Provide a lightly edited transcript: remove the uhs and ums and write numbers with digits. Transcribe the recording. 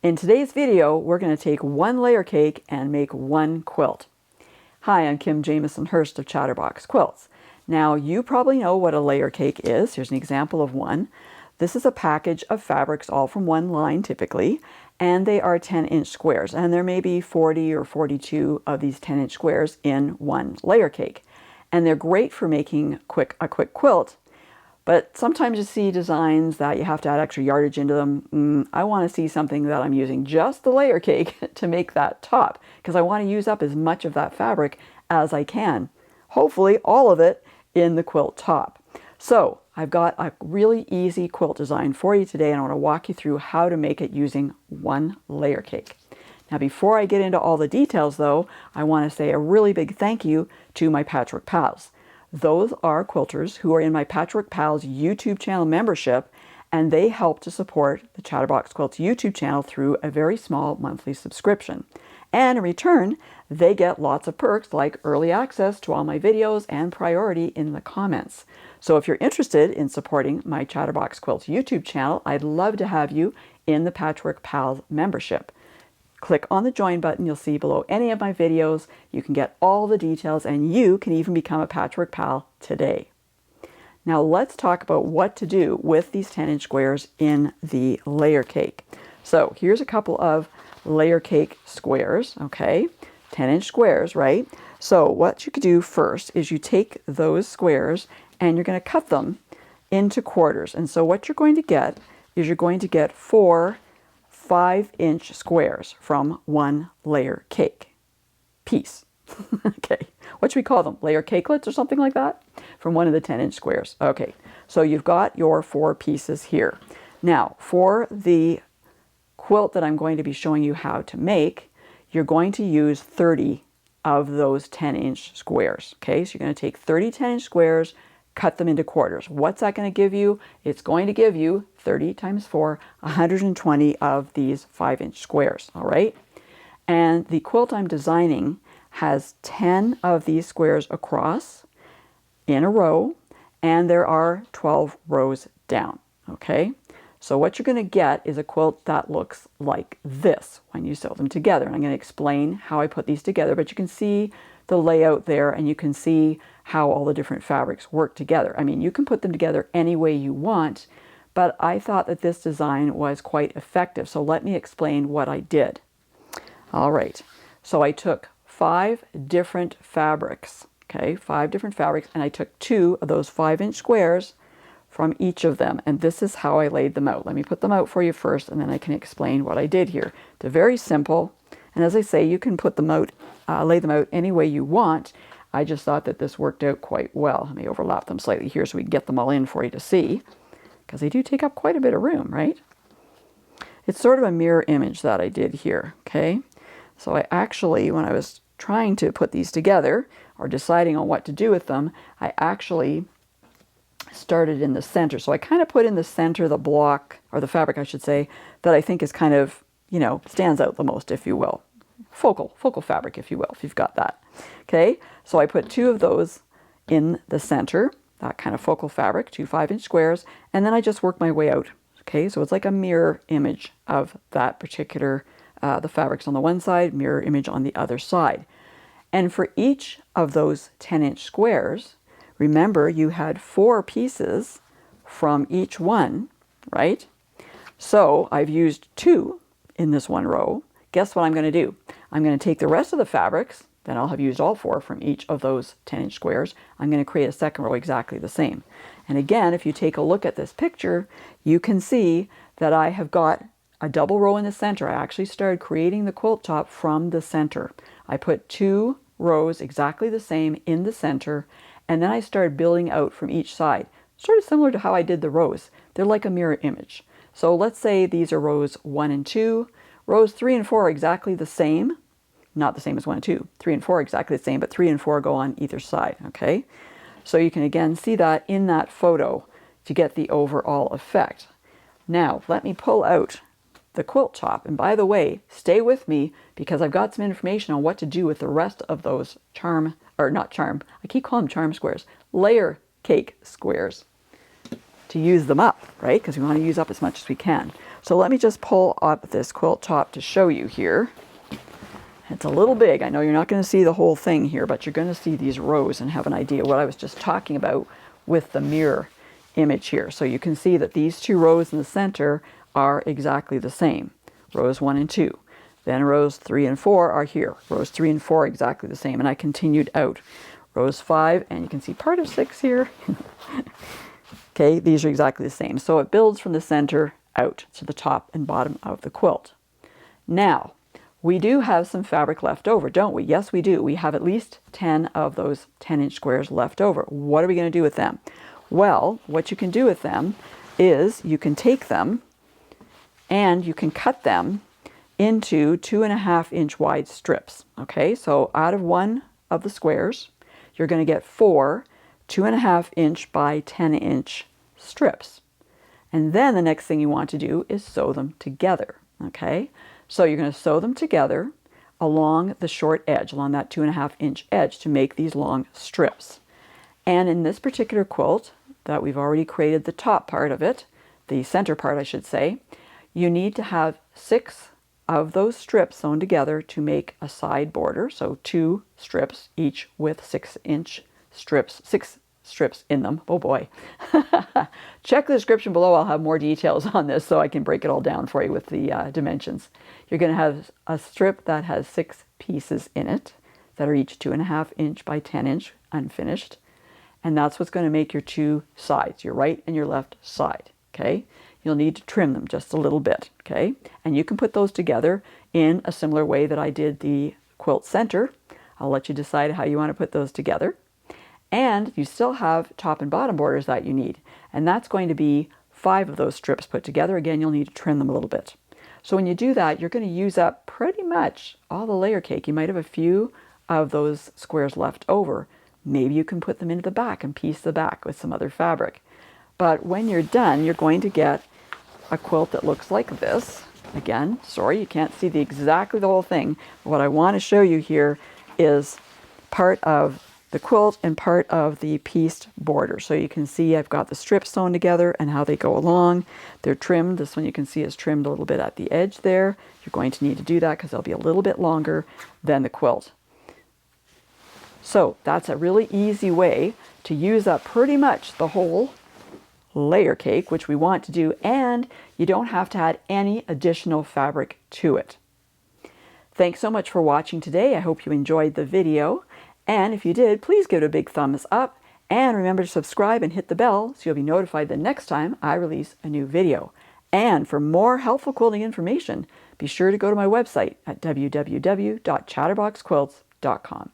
In today's video, we're going to take one layer cake and make one quilt. Hi, I'm Kim Jamieson-Hirst of Chatterbox Quilts. Now, you probably know what a layer cake is. Here's an example of one. This is a package of fabrics all from one line typically, and they are 10-inch squares. And there may be 40 or 42 of these 10-inch squares in one layer cake. And they're great for making a quick quilt. But sometimes you see designs that you have to add extra yardage into them. I want to see something that I'm using just the layer cake to make that top, because I want to use up as much of that fabric as I can. Hopefully all of it in the quilt top. So I've got a really easy quilt design for you today, and I want to walk you through how to make it using one layer cake. Now, before I get into all the details though, I want to say a really big thank you to my Patchwork Pals. Those are quilters who are in my Patchwork Pals YouTube channel membership, and they help to support the Chatterbox Quilts YouTube channel through a very small monthly subscription. And in return, they get lots of perks like early access to all my videos and priority in the comments. So if you're interested in supporting my Chatterbox Quilts YouTube channel, I'd love to have you in the Patchwork Pals membership. Click on the join button you'll see below any of my videos. You can get all the details, and you can even become a Patchwork Pal today. Now let's talk about what to do with these 10-inch squares in the layer cake. So here's a couple of layer cake squares, okay? 10-inch squares, right? So what you could do first is you take those squares and you're going to cut them into quarters. And so what you're going to get is you're going to get 4 5-inch squares from one layer cake piece. Okay, what should we call them? Layer cakelets or something like that? From one of the 10-inch squares. Okay, so you've got your 4 pieces here. Now, for the quilt that I'm going to be showing you how to make, you're going to use 30 of those 10-inch squares. Okay, so you're going to take 30 10-inch squares, cut them into quarters. What's that going to give you? It's going to give you 30 times 4, 120 of these 5-inch squares, all right? And the quilt I'm designing has 10 of these squares across in a row, and there are 12 rows down, okay? So what you're going to get is a quilt that looks like this when you sew them together. And I'm going to explain how I put these together, but you can see the layout there, and you can see how all the different fabrics work together. I mean, you can put them together any way you want, but I thought that this design was quite effective. So let me explain what I did. All right, so I took 5 different fabrics, okay, 5 different fabrics, and I took 2 of those 5-inch squares from each of them, and this is how I laid them out. Let me put them out for you first, and then I can explain what I did here. They're very simple, and as I say, you can put them out, lay them out any way you want. I just thought that this worked out quite well. Let me overlap them slightly here so we can get them all in for you to see, because they do take up quite a bit of room, right? It's sort of a mirror image that I did here, okay? So I actually, when I was trying to put these together or deciding on what to do with them, I actually started in the center. So I kind of put in the center the block, or the fabric I should say, that I think is kind of, you know, stands out the most, if you will. Focal fabric, if you will, if you've got that. Okay, so I put 2 of those in the center, that kind of focal fabric, 2 5-inch squares, and then I just work my way out. Okay, so it's like a mirror image of that particular, the fabrics on the one side, mirror image on the other side. And for each of those 10-inch squares, remember you had 4 pieces from each one, right? So I've used 2 in this one row. Guess what I'm going to do? I'm going to take the rest of the fabrics, then I'll have used all 4 from each of those 10-inch squares. I'm going to create a second row exactly the same. And again, if you take a look at this picture, you can see that I have got a double row in the center. I actually started creating the quilt top from the center. I put 2 rows exactly the same in the center, and then I started building out from each side, sort of similar to how I did the rows. They're like a mirror image. So let's say these are rows 1 and 2. Rows 3 and 4 are exactly the same. Not the same as 1 and 2. 3 and 4 are exactly the same, but 3 and 4 go on either side, okay? So you can again see that in that photo to get the overall effect. Now, let me pull out the quilt top. And by the way, stay with me because I've got some information on what to do with the rest of those I keep calling them charm squares, layer cake squares. to use them up, right? Because we want to use up as much as we can. So let me just pull up this quilt top to show you here. It's a little big. I know you're not going to see the whole thing here, but you're going to see these rows and have an idea what I was just talking about with the mirror image here. So you can see that these two rows in the center are exactly the same. Rows 1 and 2. Then rows 3 and 4 are here. Rows 3 and 4 are exactly the same. And I continued out. Rows 5, and you can see part of 6 here. Okay, these are exactly the same. So it builds from the center out to the top and bottom of the quilt. Now, we do have some fabric left over, don't we? Yes, we do. We have at least 10 of those 10-inch squares left over. What are we going to do with them? Well, what you can do with them is you can take them and you can cut them into 2.5-inch wide strips. Okay, so out of one of the squares, you're going to get 4 2.5-inch by 10-inch strips. And then the next thing you want to do is sew them together. Okay, so you're going to sew them together along the short edge, along that 2.5-inch edge to make these long strips. And in this particular quilt that we've already created the top part of it, the center part I should say, you need to have 6 of those strips sewn together to make a side border. So 2 strips each with 6-inch strips, 6 strips in them. Oh boy. Check the description below. I'll have more details on this so I can break it all down for you with the dimensions. You're going to have a strip that has 6 pieces in it that are each 2.5-inch by 10-inch unfinished. And that's what's going to make your 2 sides, your right and your left side. Okay. You'll need to trim them just a little bit. Okay. And you can put those together in a similar way that I did the quilt center. I'll let you decide how you want to put those together. And you still have top and bottom borders that you need. And that's going to be 5 of those strips put together. Again, you'll need to trim them a little bit. So when you do that, you're going to use up pretty much all the layer cake. You might have a few of those squares left over. Maybe you can put them into the back and piece the back with some other fabric. But when you're done, you're going to get a quilt that looks like this. Again, sorry, you can't see exactly the whole thing. What I want to show you here is part of the quilt and part of the pieced border. So you can see I've got the strips sewn together and how they go along. They're trimmed. This one you can see is trimmed a little bit at the edge there. You're going to need to do that because they'll be a little bit longer than the quilt. So that's a really easy way to use up pretty much the whole layer cake, which we want to do, and you don't have to add any additional fabric to it. Thanks so much for watching today. I hope you enjoyed the video. And if you did, please give it a big thumbs up and remember to subscribe and hit the bell so you'll be notified the next time I release a new video. And for more helpful quilting information, be sure to go to my website at www.chatterboxquilts.com.